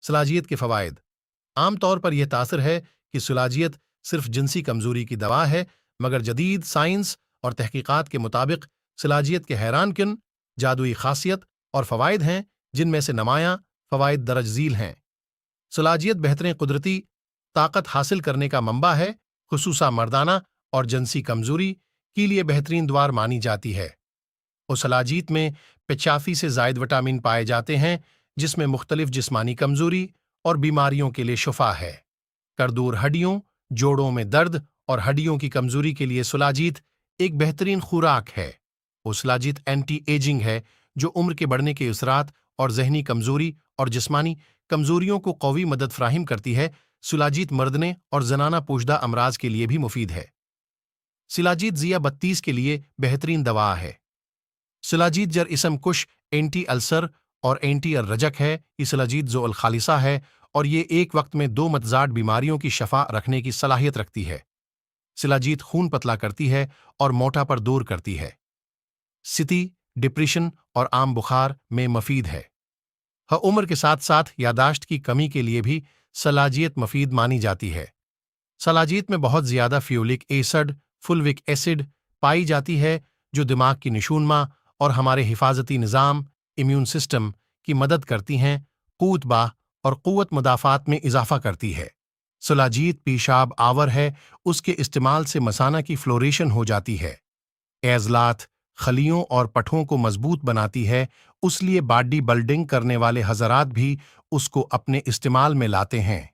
सलाजियत के फ़वाइद। आम तौर पर यह तासर है कि सलाजियत सिर्फ जिनसी कमज़ोरी की दवा है, मगर जदीद साइंस और तहकीकात के मुताबिक सलाजियत के हैरानकुन जादुई खासियत और फ़वाइद हैं, जिनमें से नुमायाँ फ़वाइद दरज झील हैं। सलाजियत बेहतरीन कुदरती ताकत हासिल करने का मंबा है, खुसूसा मर्दाना और जिनसी कमज़ोरी के लिए बेहतरीन द्वार मानी जाती है। सलाजियत में 85 से ज़ायद विटामिन पाए जाते हैं, जिसमें मुख्तलिफ जिस्मानी कमज़ोरी और बीमारियों के लिए शुफा है। करदूर हड्डियों, जोड़ों में दर्द और हड्डियों की कमज़ोरी के लिए सलाजियत एक बेहतरीन खुराक है। सलाजियत एंटी एजिंग है, जो उम्र के बढ़ने के असरात और जहनी कमज़ोरी और जिस्मानी कमज़ोरियों को कौवी मदद फराहिम करती है। सलाजियत मर्दने और जनाना पोशदा अमराज के लिए भी मुफीद है। सलाजियत ज़िया 32 के लिए बेहतरीन दवा है। सलाजियत जर इसम कुश एंटी अल्सर और एंटी रजक है। ये सलाजियत जो अल खालिसा है और ये एक वक्त में 2 मतजाद बीमारियों की शफा रखने की सलाहियत रखती है। सलाजियत खून पतला करती है और मोटापा दूर करती है। सिती, डिप्रेशन और आम बुखार में मफीद है। उम्र के साथ साथ यादाश्त की कमी के लिए भी सलाजियत मफीद मानी जाती है। सलाजियत में बहुत ज़्यादा फ्यूलिक एसिड, फुलविक एसिड पाई जाती है, जो दिमाग की नशूनमा और हमारे हिफाजती निज़ाम, इम्यून सिस्टम की मदद करती हैं, क़ुव्वत बाह और क़ुव्वत मुदाफ़ात में इजाफ़ा करती है। सलाजियत पेशाब आवर है, उसके इस्तेमाल से मसाना की फ्लोरेशन हो जाती है। एज़लात, खलियों और पठों को मजबूत बनाती है, उसलिए बॉडी बिल्डिंग करने वाले हज़रात भी उसको अपने इस्तेमाल में लाते हैं।